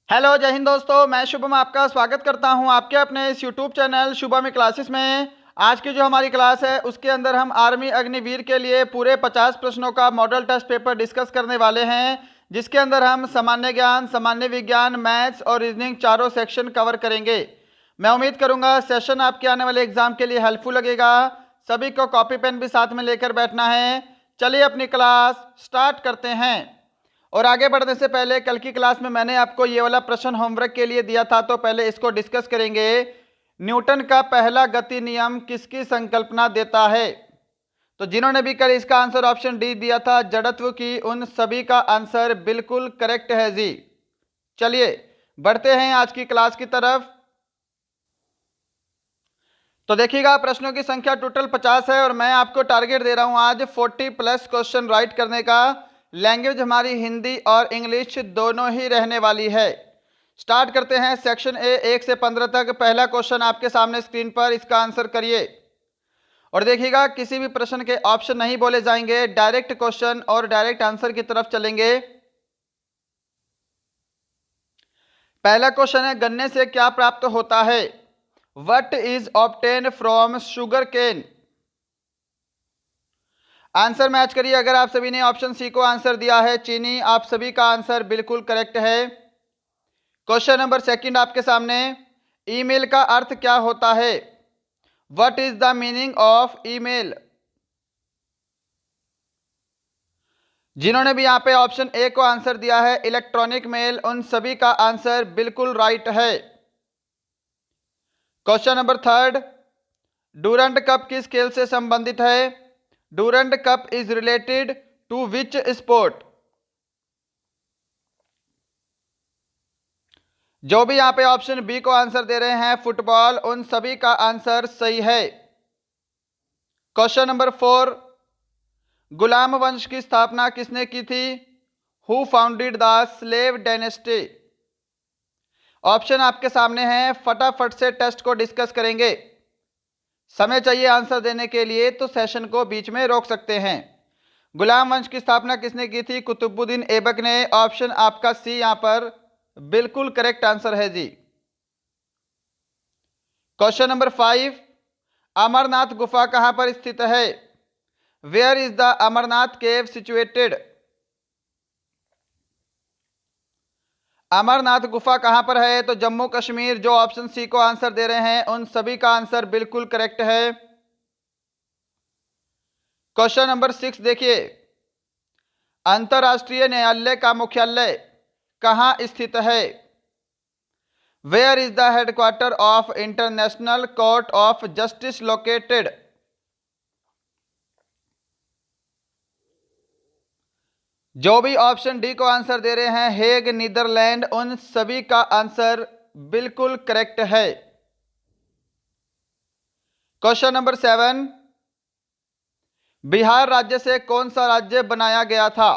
Hello जय हिंद दोस्तों, मैं शुभम आपका स्वागत करता हूं आपके अपने इस यूट्यूब चैनल शुभम क्लासेस में। आज की जो हमारी क्लास है उसके अंदर हम आर्मी अग्निवीर के लिए पूरे 50 प्रश्नों का मॉडल टेस्ट पेपर डिस्कस करने वाले हैं, जिसके अंदर हम सामान्य ज्ञान, सामान्य विज्ञान, मैथ्स और रीजनिंग चारों सेक्शन कवर करेंगे। मैं उम्मीद करूंगा सेशन आपके आने वाले एग्जाम के लिए हेल्पफुल लगेगा। सभी को कॉपी पेन भी साथ में लेकर बैठना है। चलिए अपनी क्लास स्टार्ट करते हैं। और आगे बढ़ने से पहले कल की क्लास में मैंने आपको ये वाला प्रश्न होमवर्क के लिए दिया था, तो पहले इसको डिस्कस करेंगे। न्यूटन का पहला गति नियम किसकी संकल्पना देता है? तो जिन्होंने भी कल इसका आंसर ऑप्शन डी दिया था, जड़त्व की, उन सभी का आंसर बिल्कुल करेक्ट है जी। चलिए बढ़ते हैं आज की क्लास की तरफ। तो देखिएगा, प्रश्नों की संख्या टोटल 50 है और मैं आपको टारगेट दे रहा हूं आज 40 प्लस क्वेश्चन राइट करने का। लैंग्वेज हमारी हिंदी और इंग्लिश दोनों ही रहने वाली है। स्टार्ट करते हैं सेक्शन ए 1 से 15 तक। पहला क्वेश्चन आपके सामने स्क्रीन पर, इसका आंसर करिए। और देखिएगा, किसी भी प्रश्न के ऑप्शन नहीं बोले जाएंगे, डायरेक्ट क्वेश्चन और डायरेक्ट आंसर की तरफ चलेंगे। पहला क्वेश्चन है, गन्ने से क्या प्राप्त होता है? What is obtain from sugar cane? Answer match करिए। अगर आप सभी ने ऑप्शन सी को आंसर दिया है चीनी, आप सभी का आंसर बिल्कुल करेक्ट है। क्वेश्चन नंबर सेकंड आपके सामने, ईमेल का अर्थ क्या होता है? What is the meaning of email? जिन्होंने भी यहां पे ऑप्शन ए को आंसर दिया है इलेक्ट्रॉनिक मेल, उन सभी का आंसर बिल्कुल राइट है। Question number third, Durand Cup किस खेल से संबंधित है? Durand Cup is related to which sport? जो भी यहां पे ऑप्शन बी को आंसर दे रहे हैं फुटबॉल, उन सभी का आंसर सही है। क्वेश्चन नंबर फोर, गुलाम वंश की स्थापना किसने की थी? Who founded the slave dynasty? Option आपके सामने हैं, फटाफट से टेस्ट को डिस्कस करेंगे। समय चाहिए आंसर देने के लिए तो सेशन को बीच में रोक सकते हैं। गुलाम वंश की स्थापना किसने की थी? कुतुबुद्दीन ऐबक ने। ऑप्शन आपका सी यहां पर बिल्कुल करेक्ट आंसर है जी। क्वेश्चन नंबर फाइव, अमरनाथ गुफा कहां पर स्थित है? Where is the Amarnath cave situated? Amarnath गुफा कहां पर है? तो जम्मू कश्मीर। जो ऑप्शन सी को आंसर दे रहे हैं उन सभी का आंसर बिल्कुल करेक्ट है। क्वेश्चन नंबर सिक्स देखिए, अंतरराष्ट्रीय न्यायालय का मुख्यालय कहां स्थित है? Where is the headquarter of International Court of Justice located? जो भी ऑप्शन डी को आंसर दे रहे हैं हेग, नीदरलैंड, उन सभी का आंसर बिल्कुल करेक्ट है। क्वेश्चन नंबर सेवन, बिहार राज्य से कौन सा राज्य बनाया गया था?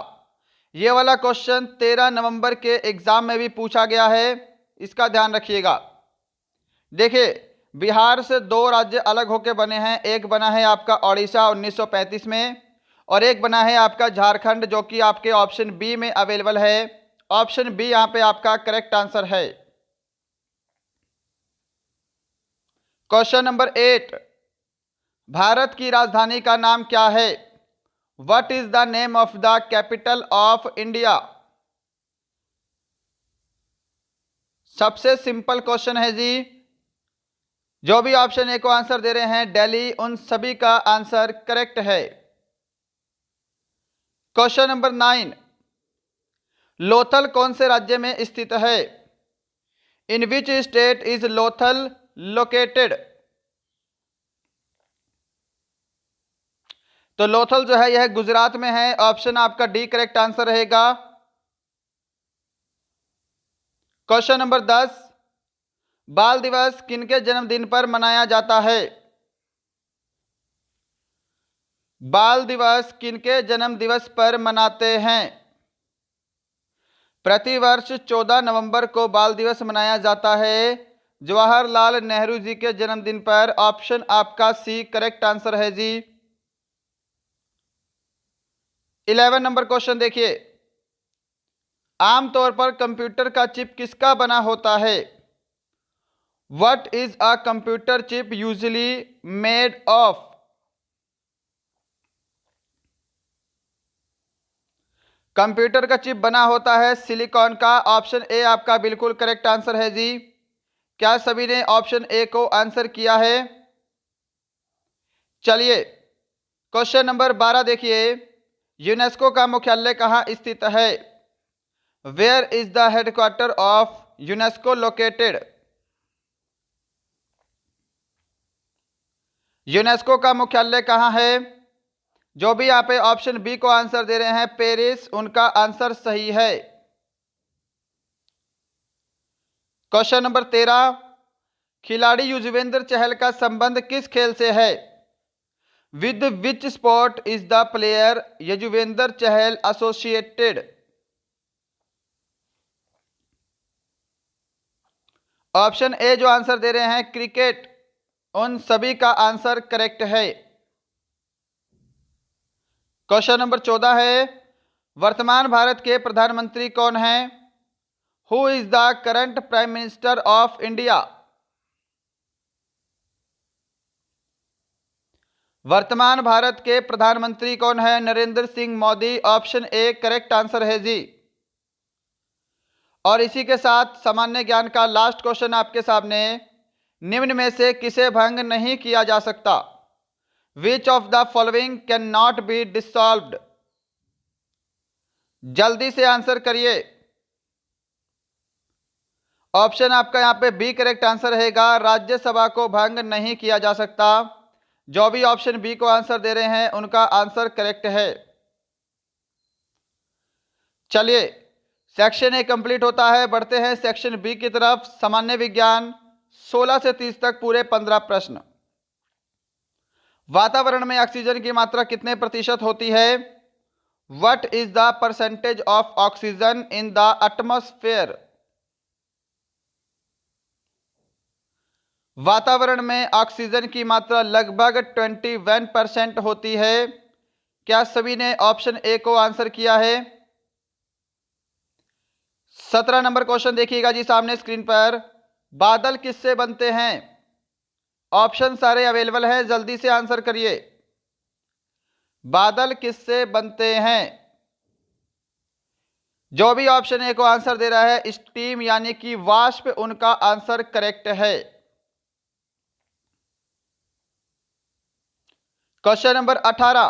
यह वाला क्वेश्चन 13 नवंबर के एग्जाम में भी पूछा गया है, इसका ध्यान रखिएगा। देखिए, बिहार से दो राज्य अलग होकर बने हैं। एक बना है आपका ओडिशा 1935 में, और एक बना है आपका झारखंड, जो कि आपके ऑप्शन बी में अवेलेबल है। ऑप्शन बी यहां पे आपका करेक्ट आंसर है। क्वेश्चन नंबर एट, भारत की राजधानी का नाम क्या है? What is the name of the capital of India? सबसे सिंपल क्वेश्चन है जी। जो भी ऑप्शन ए को आंसर दे रहे हैं दिल्ली, उन सभी का आंसर करेक्ट है। क्वेश्चन नंबर नाइन, लोथल कौन से राज्य में स्थित है? In which state is Lothal located? तो लोथल जो है यह गुजरात में है। ऑप्शन आपका डी करेक्ट आंसर रहेगा। क्वेश्चन नंबर 10, बाल दिवस किनके जन्मदिन पर मनाया जाता है? बाल दिवस किनके जन्म दिवस पर मनाते हैं? प्रतिवर्ष 14 नवंबर को बाल दिवस मनाया जाता है, जवाहरलाल नेहरू जी के जन्मदिन पर। ऑप्शन आपका सी करेक्ट आंसर है जी। 11 नंबर क्वेश्चन देखिए, आमतौर पर कंप्यूटर का चिप किसका बना होता है? What is a computer chip usually made of? Computer का चिप बना होता है सिलिकॉन का। ऑप्शन ए आपका बिल्कुल करेक्ट आंसर है जी। क्या सभी ने ऑप्शन ए को आंसर किया है? चलिए क्वेश्चन नंबर 12 देखिए। यूनेस्को का मुख्यालय कहाँ स्थित है? Where is the headquarter of UNESCO located? UNESCO का मुख्यालय कहाँ है? जो भी यहाँ पे ऑप्शन बी को आंसर दे रहे हैं पेरिस, उनका आंसर सही है। Question number 13। खिलाड़ी युजवेंद्र चहल का संबंध किस खेल से है? With which sport is the player Yuzvendra Chahal associated? Option A जो आंसर दे रहे हैं क्रिकेट, उन सभी का आंसर करेक्ट है। क्वेश्चन नंबर 14 है। वर्तमान भारत के प्रधानमंत्री कौन हैं? Who is the current prime minister of India? वर्तमान भारत के प्रधानमंत्री कौन है? Narendra Singh Modi. Option A correct answer है जी। और इसी के साथ सामान्य ज्ञान का लास्ट क्वेश्चन आपके सामने। निम्न में से किसे भंग नहीं किया जा सकता? विच of the following can not be dissolved? जल्दी से आंसर करिए। ऑप्शन आपका यहां पे बी करेक्ट आंसर रहेगा, राज्यसभा को भंग नहीं किया जा सकता। जो भी ऑप्शन बी को आंसर दे रहे हैं उनका आंसर करेक्ट है। चलिए सेक्शन ए कंप्लीट होता है, बढ़ते हैं सेक्शन बी की तरफ। सामान्य विज्ञान 16 से 30 तक पूरे 15 प्रश्न। वातावरण में ऑक्सीजन की मात्रा कितने प्रतिशत होती है? What is the percentage of oxygen in the atmosphere? वातावरण में ऑक्सीजन की मात्रा लगभग 21% होती है। क्या सभी ने ऑप्शन ए को आंसर किया है? 17 नंबर क्वेश्चन देखिएगा जी सामने स्क्रीन पर। बादल किससे बनते हैं? ऑप्शन सारे अवेलेबल हैं, जल्दी से आंसर करिए। बादल किससे बनते हैं? जो भी ऑप्शन ए को आंसर दे रहा है स्टीम यानी कि वाष्प, उनका आंसर करेक्ट है। Question number 18।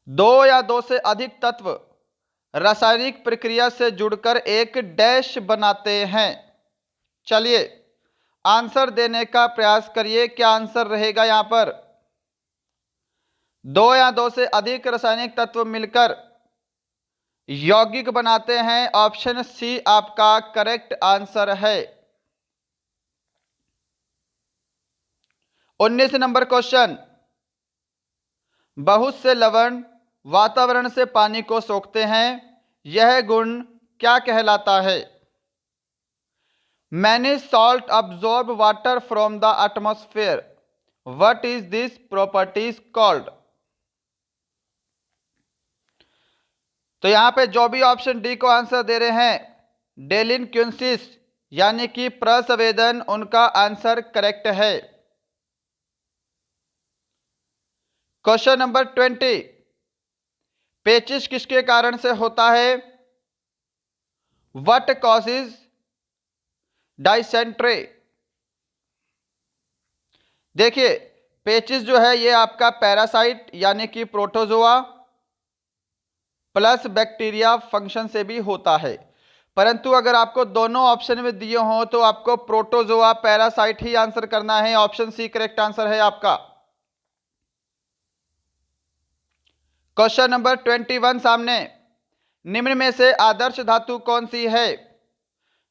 दो या दो से अधिक तत्व रासायनिक प्रक्रिया से जुड़कर एक डैश बनाते हैं। चलिए आंसर देने का प्रयास करिए, क्या आंसर रहेगा यहां पर? दो या दो से अधिक रासायनिक तत्व मिलकर यौगिक बनाते हैं। ऑप्शन सी आपका करेक्ट आंसर है। 19 नंबर क्वेश्चन। बहुत से लवण वातावरण से पानी को सोखते हैं, यह गुण क्या कहलाता है? Many salt absorb water from the atmosphere, what is this properties called? तो यहां पे जो भी ऑप्शन डी को आंसर दे रहे हैं डेलिनक्विंसिस यानी कि प्रसंवेदन, उनका आंसर करेक्ट है। Question number 20। पेचिश किसके कारण से होता है? What causes dysentery? देखिए पेचिश जो है ये आपका पैरासाइट यानी कि प्रोटोजोआ प्लस बैक्टीरिया फंक्शन से भी होता है, परंतु अगर आपको दोनों ऑप्शन में दिए हों तो आपको प्रोटोजोआ पैरासाइट ही आंसर करना है। ऑप्शन सी करेक्ट आंसर है आपका। क्वेश्चन नंबर 21 सामने। निम्न में से आदर्श धातु कौन सी है?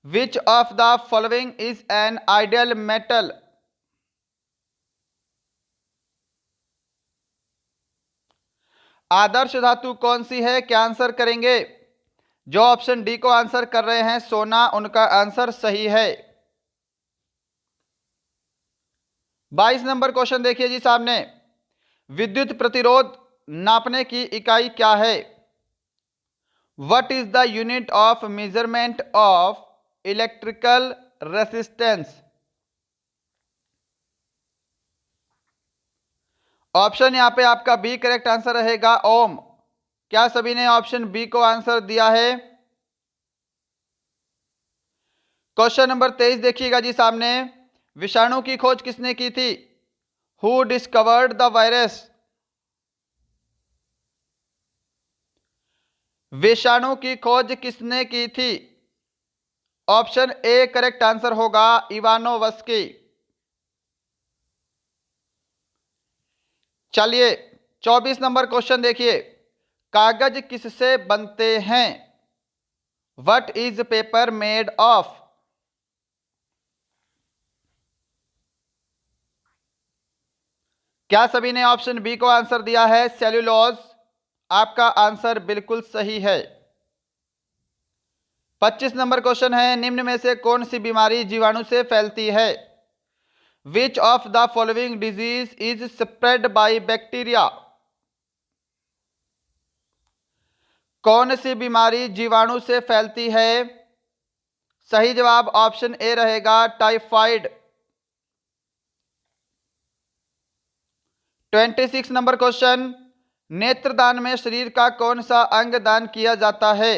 Which of the following is an ideal metal? आदर्श धातु कौन सी है, क्या आंसर करेंगे? जो ऑप्शन डी को आंसर कर रहे हैं सोना, उनका आंसर सही है। 22 नंबर क्वेश्चन देखिए जी सामने। विद्युत प्रतिरोध नापने की इकाई क्या है? What is the unit of measurement of electrical resistance? Option यहां पे आपका बी करेक्ट आंसर रहेगा, ओम। क्या सभी ने ऑप्शन बी को आंसर दिया है? क्वेश्चन नंबर 23 देखिएगा जी सामने। विषाणु की खोज किसने की थी? Who discovered the virus? विषाणु की खोज किसने की थी? ऑप्शन ए करेक्ट आंसर होगा, इवानोवस्की। चलिए 24 नंबर क्वेश्चन देखिए। कागज किससे बनते हैं? What is paper made of? क्या सभी ने ऑप्शन बी को आंसर दिया है, सेल्यूलोज? आपका आंसर बिल्कुल सही है। 25 नंबर क्वेश्चन है, निम्न में से कौन सी बीमारी जीवाणु से फैलती है? Which of the following disease is spread by bacteria? कौन सी बीमारी जीवाणु से फैलती है? सही जवाब ऑप्शन ए रहेगा, टाइफाइड। 26 नंबर क्वेश्चन, नेत्रदान में शरीर का कौन सा अंग दान किया जाता है?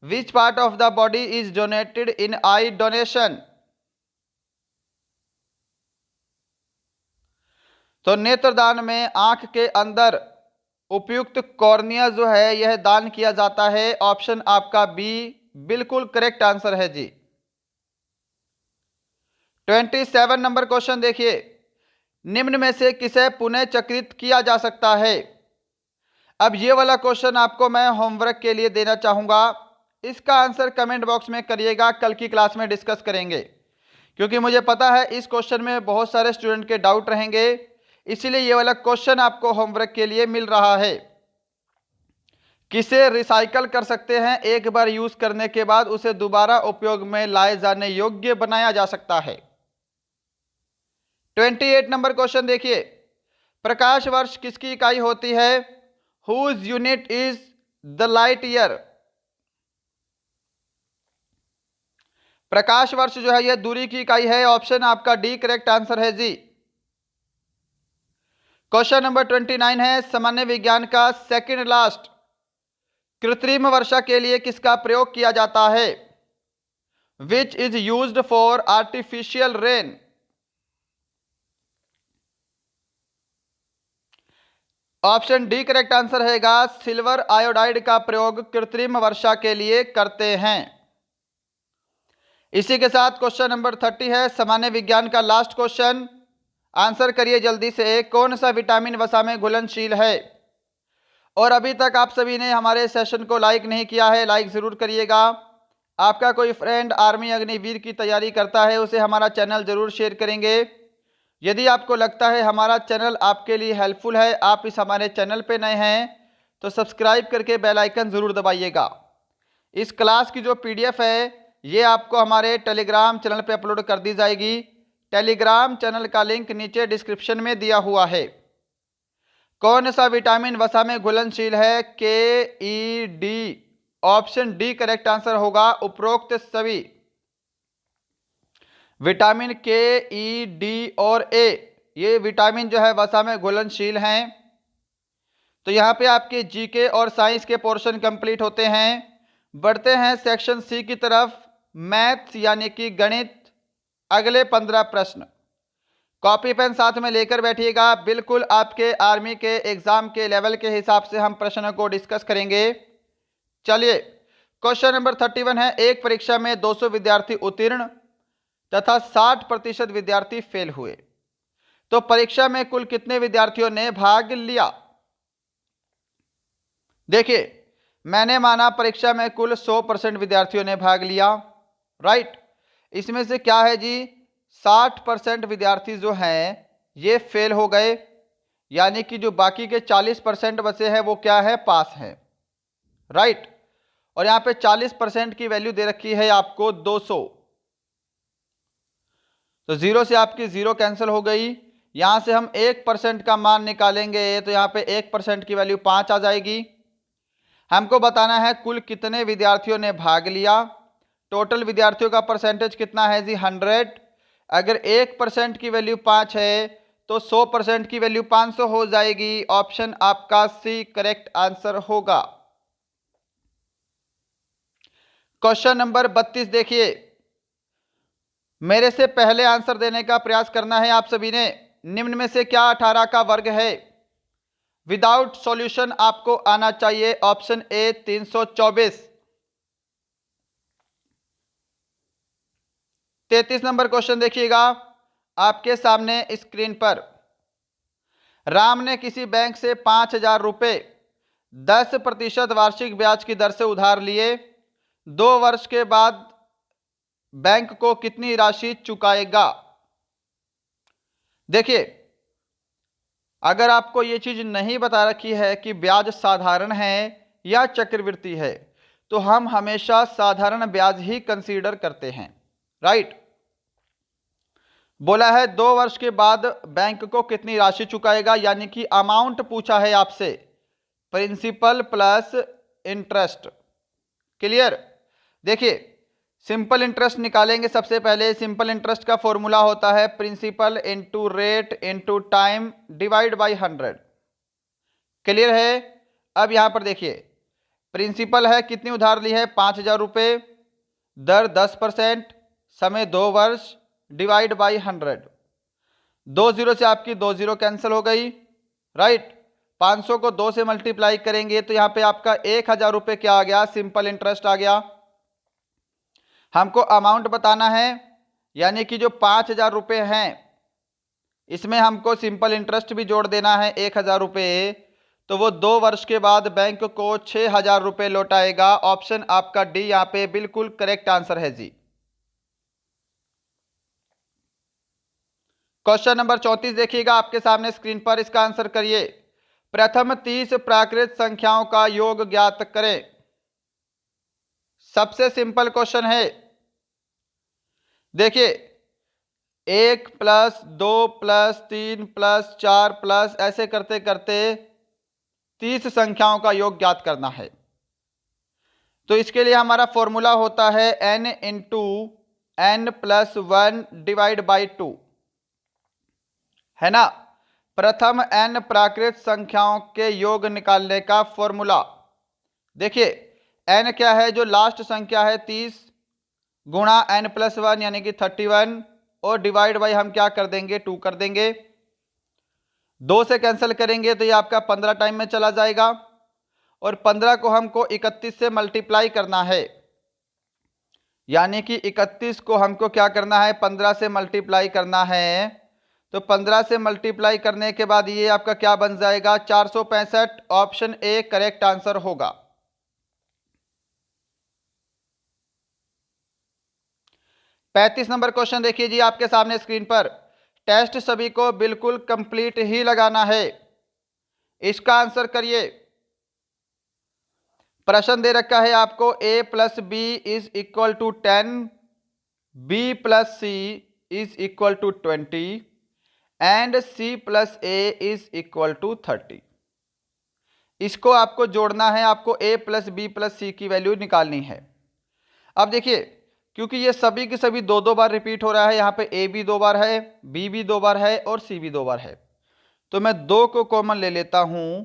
Which part of the body is donated in I donation? तो नेत्रदान में आंख के अंदर उपयुक्त कॉर्निया जो है यह दान किया जाता है। ऑप्शन आपका बी बिल्कुल करेक्ट आंसर है जी। 27 नंबर क्वेश्चन देखिए, निम्न में से किसे पुनः चक्रित किया जा सकता है? अब ये वाला क्वेश्चन आपको मैं होमवर्क के लिए देना चाहूंगा। इसका आंसर कमेंट बॉक्स में करिएगा, कल की क्लास में डिस्कस करेंगे, क्योंकि मुझे पता है इस क्वेश्चन में बहुत सारे स्टूडेंट के डाउट रहेंगे, इसीलिए ये वाला क्वेश्चन आपको होमवर्क के लिए मिल रहा है। किसे रिसाइकल कर सकते हैं? एक बार यूज करने के बाद उसे दोबारा उपयोग में लाए जाने योग्य बनाया जा सकता है। 28 नंबर क्वेश्चन देखिए, प्रकाश वर्ष किसकी इकाई होती है? Whose unit is the light year? प्रकाश वर्ष जो है यह दूरी की इकाई है। ऑप्शन आपका डी करेक्ट आंसर है जी। क्वेश्चन नंबर 29 है, सामान्य विज्ञान का सेकंड लास्ट, कृत्रिम वर्षा के लिए किसका प्रयोग किया जाता है? Which is used for artificial rain? Option D correct answer रहेगा, सिल्वर आयोडाइड का प्रयोग कृत्रिम वर्षा के लिए करते हैं। इसी के साथ क्वेश्चन नंबर 30 है, सामान्य विज्ञान का लास्ट क्वेश्चन। आंसर करिए जल्दी से, कौन सा विटामिन वसा में घुलनशील है? और अभी तक आप सभी ने हमारे सेशन को लाइक नहीं किया है, लाइक ज़रूर करिएगा। आपका कोई फ्रेंड आर्मी अग्निवीर की तैयारी करता है, उसे हमारा चैनल ज़रूर शेयर करेंगे। यदि आपको लगता है हमारा चैनल आपके लिए हेल्पफुल है, आप इस हमारे चैनल पे नए हैं तो सब्सक्राइब करके बेल आइकन ज़रूर दबाइएगा। इस क्लास की जो PDF है ये आपको हमारे टेलीग्राम चैनल पे अपलोड कर दी जाएगी। टेलीग्राम चैनल का लिंक नीचे डिस्क्रिप्शन में दिया हुआ है। कौन सा विटामिन वसा में घुलनशील है? KED। Option D correct answer होगा, उपरोक्त सभी विटामिन KED और A ये विटामिन जो है वसा में घुलनशील हैं। तो यहाँ पे आपके GK और साइंस के पोर्शन कंप्लीट होते हैं। बढ़ते हैं सेक्शन C की तरफ, मैथ्स यानी कि गणित। अगले 15 प्रश्न कॉपी पेन साथ में लेकर बैठिएगा, बिल्कुल आपके आर्मी के एग्जाम के लेवल के हिसाब से हम प्रश्नों को डिस्कस करेंगे। चलिए क्वेश्चन नंबर 31 है, एक परीक्षा में 200 विद्यार्थी उत्तीर्ण तथा 60% विद्यार्थी फेल हुए, तो परीक्षा में कुल कितने विद्यार्थियों ने भाग लिया? देखिए मैंने माना परीक्षा में कुल 100% विद्यार्थियों ने भाग लिया, राइट। इसमें से क्या है जी, 60% विद्यार्थी जो हैं ये फेल हो गए, यानी कि जो बाकी के 40% बचे हैं वो क्या है, पास हैं, राइट। और यहाँ पे 40% की वैल्यू दे रखी है आपको 200, तो 0 से आपकी 0 कैंसिल हो गई। यहाँ से हम 1% का मान निकालेंगे तो यहाँ पे 1% की वैल्यू 5 आ जाएगी। हमको बताना है कुल कितने विद्यार्थियों ने भाग लिया। टोटल विद्यार्थियों का परसेंटेज कितना है जी 100। अगर 1% की वैल्यू 5 है तो 100% की वैल्यू 500 हो जाएगी। ऑप्शन आपका सी करेक्ट आंसर होगा। क्वेश्चन नंबर 32 देखिए, मेरे से पहले आंसर देने का प्रयास करना है आप सभी ने। निम्न में से क्या 18 का वर्ग है? विदाउट सॉल्यूशन आपको आना चाहिए। Option A 324। 33 नंबर क्वेश्चन देखिएगा आपके सामने स्क्रीन पर। राम ने किसी बैंक से 5,000 रुपये 10% वार्षिक ब्याज की दर से उधार लिए। 2 वर्ष के बाद बैंक को कितनी राशि चुकाएगा? देखिए, अगर आपको यह चीज नहीं बता रखी है कि ब्याज साधारण है या चक्रवृद्धि है, तो हम हमेशा साधारण ब्याज ही कंसीडर करते हैं, राइट। बोला है 2 वर्ष के बाद बैंक को कितनी राशि चुकाएगा, यानी कि अमाउंट पूछा है आपसे, प्रिंसिपल प्लस इंटरेस्ट। क्लियर? देखिए, सिंपल इंटरेस्ट निकालेंगे। सबसे पहले सिंपल इंटरेस्ट का फॉर्मूला होता है principal into rate into time divide by 100। Clear है? अब यहां पर देखिए, प्रिंसिपल है, कितनी उधार ली है 5,000 रुपये, दर 10%, समय 2 वर्ष, डिवाइड बाई 100। 2 जीरो से आपकी 2 जीरो कैंसिल हो गई, राइट। 500 को 2 से मल्टीप्लाई करेंगे तो यहां पे आपका 1,000 रुपये क्या आ गया? सिंपल इंटरेस्ट आ गया। हमको अमाउंट बताना है, यानी कि जो 5,000 रुपये हैं इसमें हमको सिंपल इंटरेस्ट भी जोड़ देना है 1,000 रुपये, तो वो 2 वर्ष के बाद बैंक को 6,000 रुपये लौटाएगा। ऑप्शन आपका डी यहाँ पे बिल्कुल करेक्ट आंसर है जी। क्वेश्चन नंबर 34 देखिएगा आपके सामने स्क्रीन पर, इसका आंसर करिए। प्रथम 30 प्राकृत संख्याओं का योग ज्ञात करें। सबसे सिंपल क्वेश्चन है। देखिए, 1 प्लस 2 प्लस 3 प्लस 4 प्लस ऐसे करते करते 30 संख्याओं का योग ज्ञात करना है। तो इसके लिए हमारा फॉर्मूला होता है n into n plus 1 divide by 2, है ना। प्रथम n प्राकृत संख्याओं के योग निकालने का फॉर्मूला। देखिए, n क्या है? जो लास्ट संख्या है 30 गुणा n प्लस 1 यानी कि 31, और डिवाइड बाई हम क्या कर देंगे? 2 कर देंगे। 2 से कैंसिल करेंगे तो ये आपका 15 टाइम में चला जाएगा, और 15 को हमको 31 से मल्टीप्लाई करना है, यानी कि 31 को हमको क्या करना है? 15 से मल्टीप्लाई करना है। तो 15 से मल्टीप्लाई करने के बाद ये आपका क्या बन जाएगा? 465। ऑप्शन ए करेक्ट आंसर होगा। पैंतीस नंबर क्वेश्चन देखिए जी आपके सामने स्क्रीन पर। टेस्ट सभी को बिल्कुल कंप्लीट ही लगाना है, इसका आंसर करिए। प्रश्न दे रखा है आपको a plus b is equal to 10, b plus c is equal to 20 and c plus a is equal to 30। इसको आपको जोड़ना है, आपको a plus b plus c की वैल्यू निकालनी है। अब देखिए, क्योंकि ये सभी के सभी दो बार रिपीट हो रहा है, यहाँ पे a भी 2 बार है, b भी 2 बार है और c भी 2 बार है, तो मैं 2 को कॉमन ले लेता हूं।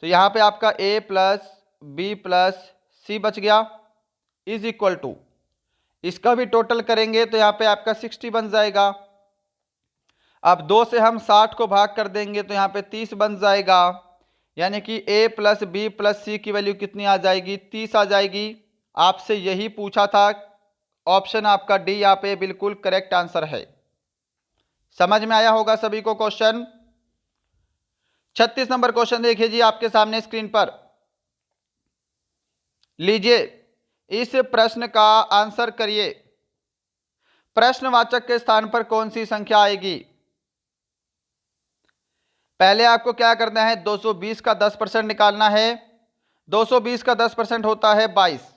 तो यहाँ पे आपका a प्लस बी प्लस सी बच गया, इज इक्वल टू, इसका भी टोटल करेंगे तो यहाँ पे आपका 60 बन जाएगा। अब 2 से हम 60 को भाग कर देंगे तो यहाँ पे 30 बन जाएगा, यानी कि a plus b plus c की वैल्यू कितनी आ जाएगी? 30 आ जाएगी। आपसे यही पूछा था। ऑप्शन आपका डी यहाँ पे बिल्कुल करेक्ट आंसर है। समझ में आया होगा सभी को क्वेश्चन। 36 नंबर क्वेश्चन देखिए जी आपके सामने स्क्रीन पर। लीजिए, इस प्रश्न का आंसर करिए। प्रश्नवाचक के स्थान पर कौन सी संख्या आएगी? पहले आपको क्या करना है? 220 का 10% निकालना है। 220 का 10% होता है 22,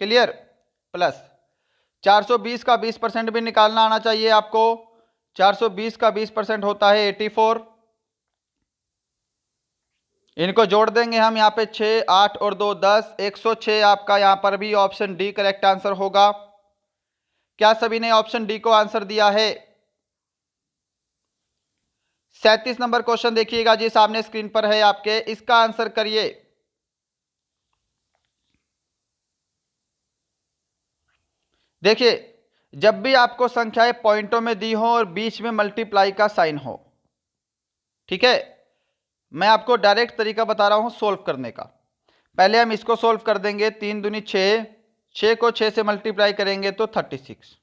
क्लियर। प्लस 420 का 20% भी निकालना आना चाहिए आपको। 420 का 20% होता है 84। इनको जोड़ देंगे हम यहाँ पे 6, 8 और 2 10, 106 आपका यहाँ पर भी ऑप्शन डी करेक्ट आंसर होगा। क्या सभी ने ऑप्शन डी को आंसर दिया है? 37 नंबर क्वेश्चन देखिएगा जी, सामने स्क्रीन पर है आपके, इसका आंसर करिए। देखिए, जब भी आपको संख्याएं पॉइंटों में दी हो और बीच में मल्टीप्लाई का साइन हो, ठीक है, मैं आपको डायरेक्ट तरीका बता रहा हूं सोल्व करने का। पहले हम इसको सोल्व कर देंगे। 3 दूनी 6, 6 को 6 से मल्टीप्लाई करेंगे तो 36।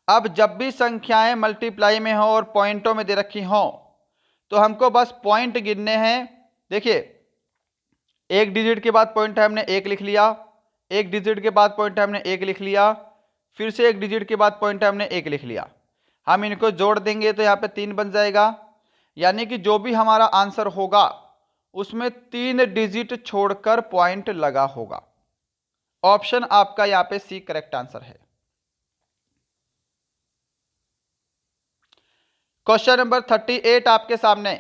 अब जब भी संख्याएं मल्टीप्लाई में हो और पॉइंटों में दे रखी हो तो हमको बस पॉइंट गिनने हैं। देखिए, एक डिजिट के बाद पॉइंट है, हमने 1 लिख लिया, एक डिजिट के बाद पॉइंट है, हमने 1 लिख लिया, फिर से एक डिजिट के बाद पॉइंट है, हमने 1 लिख लिया। हम इनको जोड़ देंगे तो यहाँ पे 3 बन जाएगा, यानी कि जो भी हमारा आंसर होगा उसमें 3 डिजिट छोड़कर पॉइंट लगा होगा। ऑप्शन आपका यहाँ पे सी करेक्ट आंसर है। क्वेश्चन नंबर 38 आपके सामने,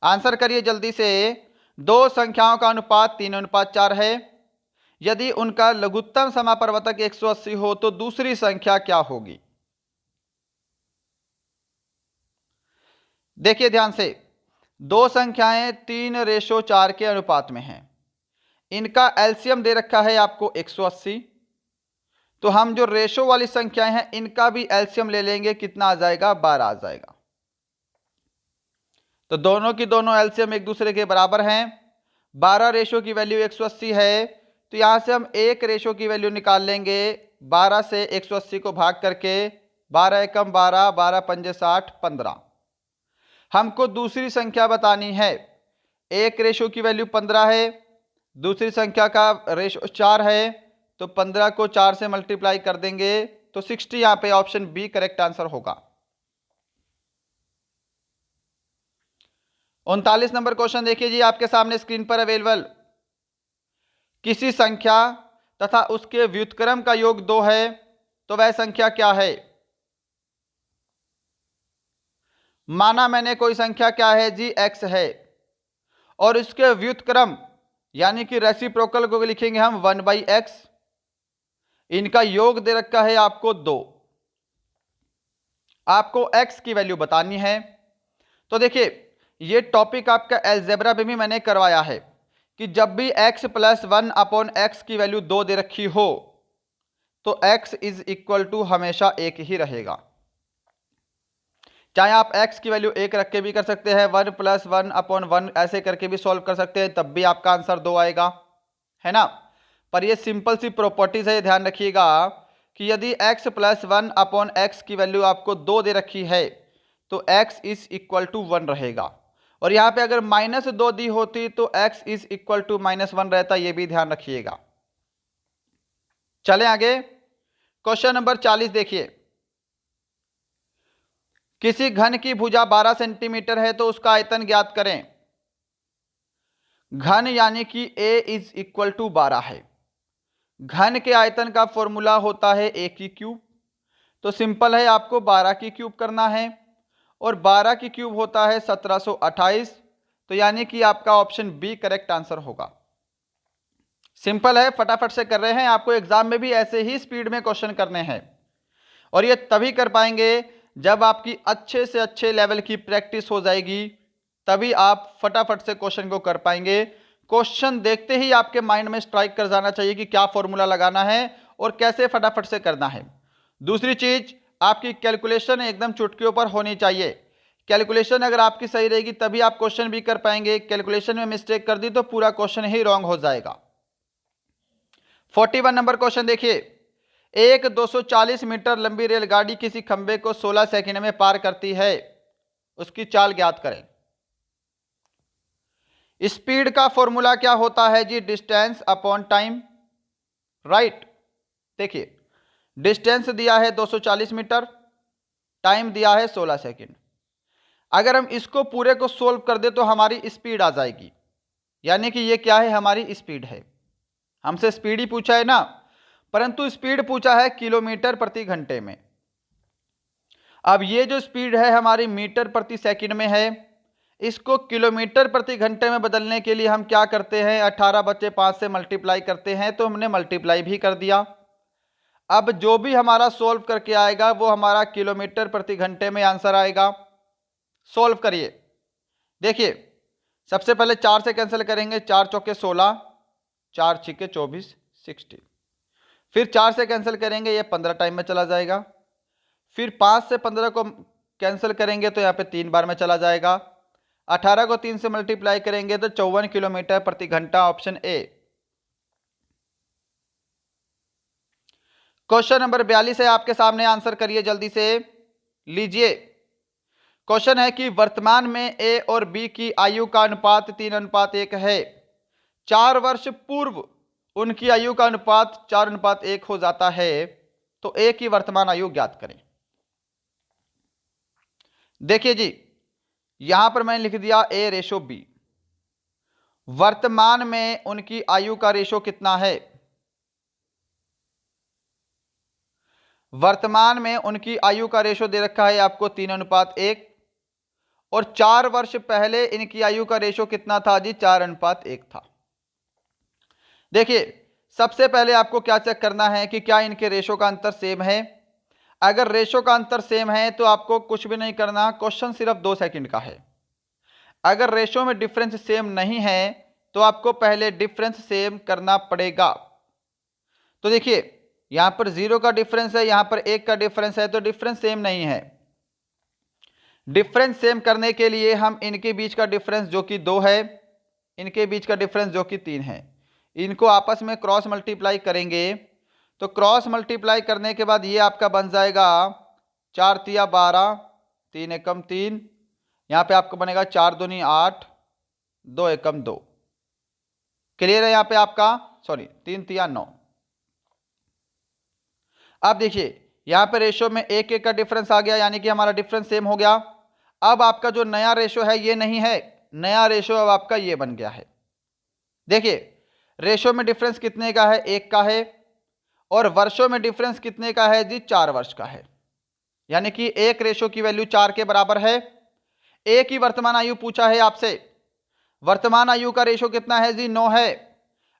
आंसर करिए जल्दी से। दो संख्याओं का अनुपात 3:4 है। यदि उनका लघुत्तम समापवर्तक 180 हो तो दूसरी संख्या क्या होगी? देखिए ध्यान से, दो संख्याएं 3:4 के अनुपात में हैं। इनका एलसीएम दे रखा है आपको 180, तो हम जो रेशो वाली संख्याएं हैं इनका भी एलसीएम ले लेंगे। कितना आ जाएगा? 12 आ जाएगा। तो दोनों की दोनों एलसीएम एक दूसरे के बराबर हैं। 12 रेशो की वैल्यू 180 है, तो यहां से हम एक रेशो की वैल्यू निकाल लेंगे। 12 से 180 को भाग करके 12 एकम 12, 12 पंजे 60, 15। हमको दूसरी संख्या बतानी है। एक रेशो की वैल्यू 15 है, दूसरी संख्या का रेशो 4 है, तो 15 को 4 से मल्टीप्लाई कर देंगे तो 60। यहां पे ऑप्शन बी करेक्ट आंसर होगा। 39 नंबर क्वेश्चन देखिए जी, आपके सामने स्क्रीन पर अवेलेबल। किसी संख्या तथा उसके व्युत्क्रम का योग 2 है तो वह संख्या क्या है? माना मैंने कोई संख्या क्या है जी, x है, और इसके व्युत्क्रम यानी कि रेसिप्रोकल को लिखेंगे हम 1/x। इनका योग दे रखा है आपको 2। आपको x की वैल्यू बतानी है। तो देखिए, ये टॉपिक आपका अलजेब्रा में भी मैंने करवाया है कि जब भी x + 1/x की वैल्यू 2 दे रखी हो तो x = हमेशा 1 ही रहेगा। चाहे आप x की वैल्यू 1 रख के भी कर सकते हैं, 1 + 1/1 ऐसे करके भी सॉल्व कर सकते हैं, तब भी आपका आंसर 2 आएगा, है ना। पर ये सिंपल सी प्रॉपर्टीज है, ध्यान रखिएगा कि यदि x + 1/x की वैल्यू आपको 2 दे रखी है तो x = 1 रहेगा। और यहाँ पे अगर -2 दी होती तो x = -1 रहता, ये भी ध्यान रखिएगा। चलें आगे, क्वेश्चन नंबर 40 देखिए। किसी घन की भुजा 12 सेंटीमीटर है तो उसका आयतन ज्ञात करें। घन यानी कि a = 12 है। घन के आयतन का फॉर्मूला होता है a की क्यूब, तो सिंपल है, आपको 12 की क्यूब करना है, और 12 की क्यूब होता है 1728, तो यानी कि आपका ऑप्शन बी करेक्ट आंसर होगा। सिंपल है, फटाफट से कर रहे हैं। आपको एग्जाम में भी ऐसे ही स्पीड में क्वेश्चन करने हैं, और ये तभी कर पाएंगे जब आपकी अच्छे से अच्छे लेवल की प्रैक्टिस हो जाएगी, तभी आप फटाफट से क्वेश्चन को कर पाएंगे। क्वेश्चन देखते ही आपके माइंड में स्ट्राइक कर जाना चाहिए कि क्या फॉर्मूला लगाना है और कैसे फटाफट से करना है। दूसरी चीज, आपकी कैलकुलेशन एकदम चुटकियों पर होनी चाहिए। कैलकुलेशन अगर आपकी सही रहेगी तभी आप क्वेश्चन भी कर पाएंगे। कैलकुलेशन में मिस्टेक कर दी तो पूरा क्वेश्चन ही रॉन्ग हो जाएगा। 41 नंबर क्वेश्चन देखिए। एक 240 मीटर लंबी रेलगाड़ी किसी खंबे को 16 सेकंड में पार करती है, उसकी चाल ज्ञात करें। स्पीड का फॉर्मूला क्या होता है जी? Distance upon time, right. देखिए, डिस्टेंस दिया है 240 मीटर, टाइम दिया है 16 सेकंड। अगर हम इसको पूरे को सोल्व कर दे तो हमारी स्पीड आ जाएगी, यानी कि ये क्या है? हमारी स्पीड है। हमसे स्पीड ही पूछा है ना, परंतु स्पीड पूछा है किलोमीटर प्रति घंटे में। अब ये जो स्पीड है हमारी मीटर प्रति सेकंड में है, इसको किलोमीटर प्रति घंटे में बदलने के लिए हम क्या करते हैं, 18 बच्चे 5 से मल्टीप्लाई करते हैं, तो हमने मल्टीप्लाई भी कर दिया। अब जो भी हमारा सोल्व करके आएगा वो हमारा किलोमीटर प्रति घंटे में आंसर आएगा। सोल्व करिए। देखिए सबसे पहले 4 से कैंसिल करेंगे, 4 चौके 16, 4 छिके 24, 60। फिर 4 से कैंसिल करेंगे, ये 15 टाइम में चला जाएगा। फिर 5 से 15 को कैंसिल करेंगे तो यहाँ पे 3 बार में चला जाएगा। 18 को 3 से मल्टीप्लाई करेंगे तो 54 किलोमीटर प्रति घंटा, ऑप्शन ए। क्वेश्चन नंबर 42 है आपके सामने, आंसर करिए जल्दी से। लीजिए क्वेश्चन है कि वर्तमान में ए और बी की आयु का अनुपात 3:1 है। 4 वर्ष पूर्व उनकी आयु का अनुपात 4:1 हो जाता है, तो ए की वर्तमान आयु ज्ञात करें। देखिए जी यहां पर मैंने लिख दिया ए रेशो बी। वर्तमान में उनकी आयु का रेशो कितना है, वर्तमान में उनकी आयु का रेशो दे रखा है आपको 3:1, और 4 वर्ष पहले इनकी आयु का रेशो कितना था जी, 4:1 था। देखिए सबसे पहले आपको क्या चेक करना है कि क्या इनके रेशो का अंतर सेम है। अगर रेशो का अंतर सेम है तो आपको कुछ भी नहीं करना, क्वेश्चन सिर्फ 2 सेकंड का है। अगर रेशो में डिफरेंस सेम नहीं है तो आपको पहले डिफरेंस सेम करना पड़ेगा। तो देखिए यहां पर 0 का डिफरेंस है, यहां पर 1 का डिफरेंस है, तो डिफरेंस सेम नहीं है। डिफरेंस सेम करने के लिए हम इनके बीच का डिफरेंस जो कि 2 है, इनके बीच का डिफरेंस जो कि 3 है, इनको आपस में क्रॉस मल्टीप्लाई करेंगे। तो क्रॉस मल्टीप्लाई करने के बाद ये आपका बन जाएगा 4 तिया 12, 3 एकम 3, यहाँ पे आपका बनेगा 4 दूनी 8, 2 एकम 2। क्लियर है यहाँ पे आपका, सॉरी 3 तिया 9। अब देखिए यहाँ पे रेशो में 1 का डिफरेंस आ गया, यानी कि हमारा डिफरेंस सेम हो गया। अब आपका जो नया रेशो है ये नहीं है, नया रेशो अब आपका ये बन गया है। देखिए रेशो में डिफरेंस कितने का है, 1 का है, और वर्षों में डिफरेंस कितने का है जी, 4 वर्ष का है, यानी कि 1 रेशो की वैल्यू 4 के बराबर है। ए की वर्तमान आयु पूछा है आपसे, वर्तमान आयु का रेशो कितना है जी, 9 है।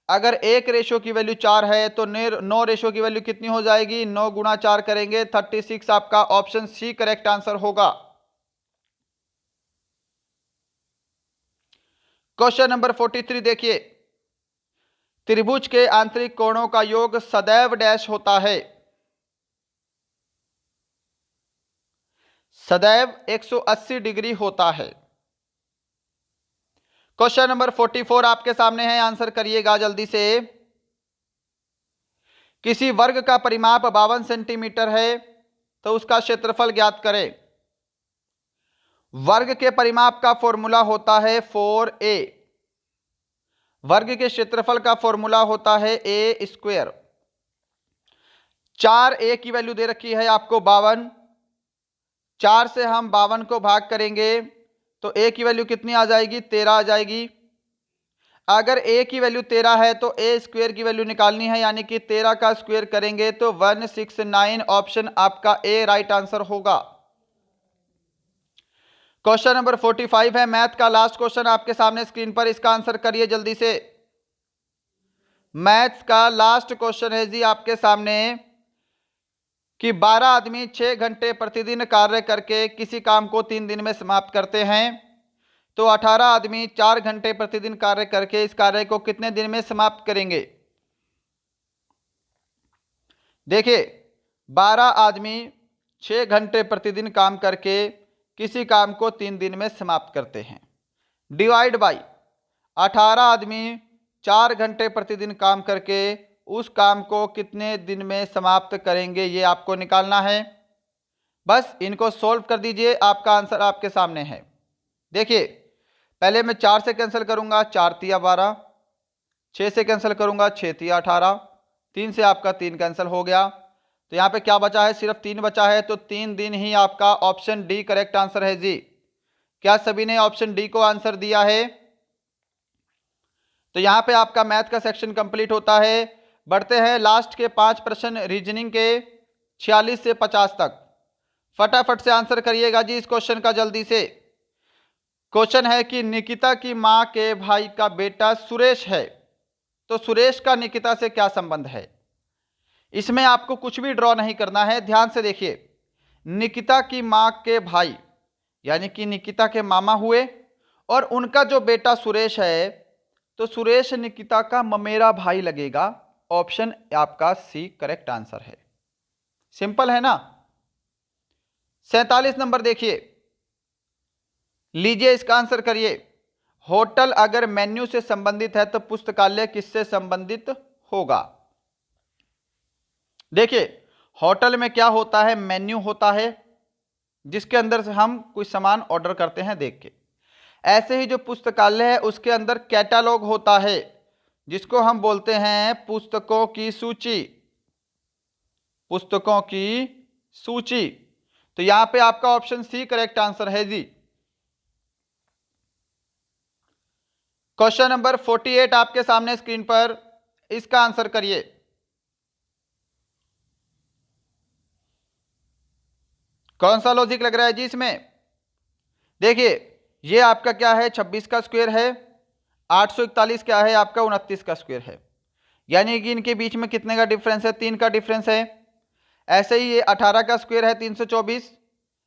अगर 1 रेशो की वैल्यू 4 है तो 9 रेशो की वैल्यू कितनी हो जाएगी, 9 गुणा 4 करेंगे 36, आपका ऑप्शन सी करेक्ट आंसर होगा। क्वेश्चन नंबर 43 देखिए, त्रिभुज के आंतरिक कोणों का योग सदैव डैश होता है, सदैव 180 डिग्री होता है। क्वेश्चन नंबर 44 आपके सामने है, आंसर करिएगा जल्दी से। किसी वर्ग का परिमाप 52 सेंटीमीटर है तो उसका क्षेत्रफल ज्ञात करें। वर्ग के परिमाप का फॉर्मूला होता है 4a, वर्ग के क्षेत्रफल का फॉर्मूला होता है a स्क्वायर। 4a की वैल्यू दे रखी है आपको 52, 4 से हम 52 को भाग करेंगे तो a की वैल्यू कितनी आ जाएगी, 13 आ जाएगी। अगर a की वैल्यू 13 है तो a स्क्वायर की वैल्यू निकालनी है, यानी कि 13 का स्क्वायर करेंगे तो 169, ऑप्शन आपका ए राइट आंसर होगा। क्वेश्चन नंबर 45 है, मैथ का लास्ट क्वेश्चन आपके सामने स्क्रीन पर, इसका आंसर करिए जल्दी से। मैथ्स का लास्ट क्वेश्चन है जी आपके सामने कि 12 आदमी 6 घंटे प्रतिदिन कार्य करके किसी काम को 3 दिन में समाप्त करते हैं, तो 18 आदमी 4 घंटे प्रतिदिन कार्य करके इस कार्य को कितने दिन में समाप्त करेंगे। देखिए 12 आदमी 6 घंटे प्रतिदिन काम करके किसी काम को 3 दिन में समाप्त करते हैं, डिवाइड बाई 18 आदमी 4 घंटे प्रतिदिन काम करके उस काम को कितने दिन में समाप्त करेंगे, ये आपको निकालना है। बस इनको सोल्व कर दीजिए, आपका आंसर आपके सामने है। देखिए पहले मैं 4 से कैंसिल करूंगा, 4 तिया 12, 6 से कैंसिल करूंगा, 6 तिया 18, 3 से आपका 3 कैंसिल हो गया, तो यहाँ पे क्या बचा है, सिर्फ 3 बचा है, तो 3 दिन ही आपका ऑप्शन डी करेक्ट आंसर है जी। क्या सभी ने ऑप्शन डी को आंसर दिया है? तो यहाँ पे आपका मैथ का सेक्शन कंप्लीट होता है। बढ़ते हैं लास्ट के 5 प्रश्न रीजनिंग के 46 से 50 तक। फटाफट से आंसर करिएगा जी इस क्वेश्चन का जल्दी से। क्वेश्चन है कि निकिता की मां के भाई का बेटा सुरेश है, तो सुरेश का निकिता से क्या संबंध है। इसमें आपको कुछ भी ड्रॉ नहीं करना है, ध्यान से देखिए। निकिता की मां के भाई यानी कि निकिता के मामा हुए और उनका जो बेटा सुरेश है, तो सुरेश निकिता का ममेरा भाई लगेगा। ऑप्शन आपका सी करेक्ट आंसर है। सिंपल है ना। 47 नंबर देखिए, लीजिए इसका आंसर करिए। होटल अगर मेन्यू से संबंधित है तो पुस्तकालय किससे संबंधित होगा। देखिए होटल में क्या होता है, मेन्यू होता है जिसके अंदर से हम कोई सामान ऑर्डर करते हैं देख के। ऐसे ही जो पुस्तकालय है उसके अंदर कैटलॉग होता है जिसको हम बोलते हैं पुस्तकों की सूची। पुस्तकों की सूची, तो यहां पे आपका ऑप्शन सी करेक्ट आंसर है जी। क्वेश्चन नंबर 48 आपके सामने स्क्रीन पर, इसका आंसर करिए। कौन सा लॉजिक लग रहा है जी इसमें। देखिए ये आपका क्या है, 26 का स्क्वायर है, 841 क्या है आपका, 29 का स्क्वायर है। यानी कि इनके बीच में कितने का डिफरेंस है, 3 का डिफरेंस है। ऐसे ही ये 18 का स्क्वायर है 324,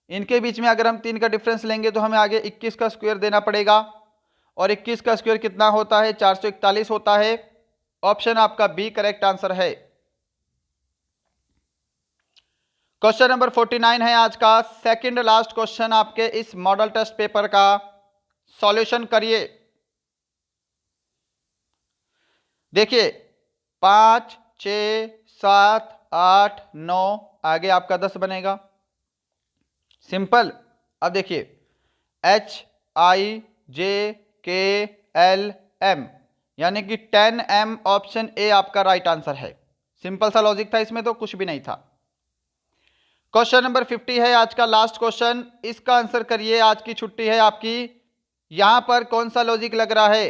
इनके बीच में अगर हम 3 का डिफरेंस लेंगे तो हमें आगे 21 का स्क्वायर देना पड़ेगा, और 21 का स्क्वायर कितना होता है, 441 होता है। ऑप्शन आपका बी करेक्ट आंसर है। क्वेश्चन नंबर 49 है आज का सेकंड लास्ट क्वेश्चन आपके इस मॉडल टेस्ट पेपर का। सॉल्यूशन करिए। देखिए 5, 6, 7, 8, 9 आगे आपका 10 बनेगा। सिंपल। अब देखिए HIJKLM यानी कि 10M, ऑप्शन ए आपका राइट आंसर है। सिंपल सा लॉजिक था इसमें, तो कुछ भी नहीं था। क्वेश्चन नंबर 50 है आज का लास्ट क्वेश्चन, इसका आंसर करिए। आज की छुट्टी है आपकी। यहां पर कौन सा लॉजिक लग रहा है,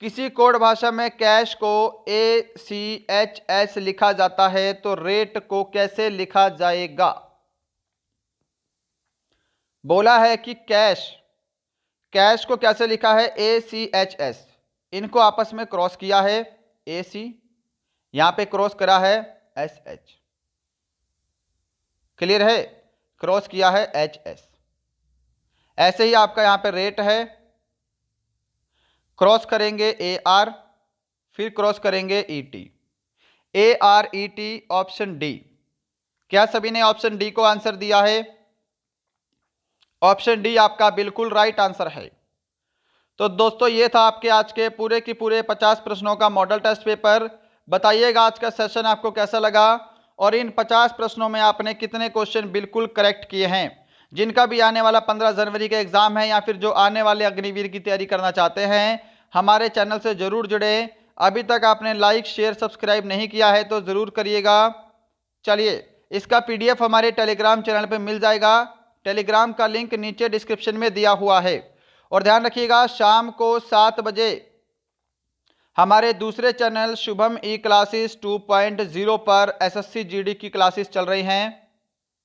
किसी कोड भाषा में कैश को ACHS लिखा जाता है तो रेट को कैसे लिखा जाएगा। बोला है कि कैश को कैसे लिखा है, ACHS। इनको आपस में क्रॉस किया है, AC यहां पे क्रॉस करा है SH। क्लियर है, क्रॉस किया है HS। ऐसे ही आपका यहां पे रेट है, क्रॉस करेंगे AR, फिर क्रॉस करेंगे ET, ARET, ऑप्शन डी। क्या सभी ने ऑप्शन डी को आंसर दिया है। ऑप्शन डी आपका बिल्कुल राइट आंसर है। तो दोस्तों ये था आपके आज के पूरे की पूरे 50 प्रश्नों का मॉडल टेस्ट पेपर। बताइएगा आज का सेशन आपको कैसा लगा और इन 50 प्रश्नों में आपने कितने क्वेश्चन बिल्कुल करेक्ट किए हैं। जिनका भी आने वाला 15 जनवरी का एग्जाम है या फिर जो आने वाले अग्निवीर की तैयारी करना चाहते हैं, हमारे चैनल से जरूर जुड़े। अभी तक आपने लाइक शेयर सब्सक्राइब नहीं किया है तो ज़रूर करिएगा। चलिए इसका PDF हमारे टेलीग्राम चैनल पर मिल जाएगा। टेलीग्राम का लिंक नीचे डिस्क्रिप्शन में दिया हुआ है। और ध्यान रखिएगा शाम को 7 बजे हमारे दूसरे चैनल शुभम ई क्लासेस 2.0 पर SSC GD की क्लासेस चल रही हैं,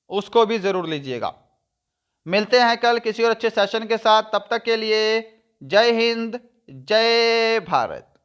उसको भी ज़रूर लीजिएगा। मिलते हैं कल किसी और अच्छे सेशन के साथ, तब तक के लिए जय हिंद जय भारत।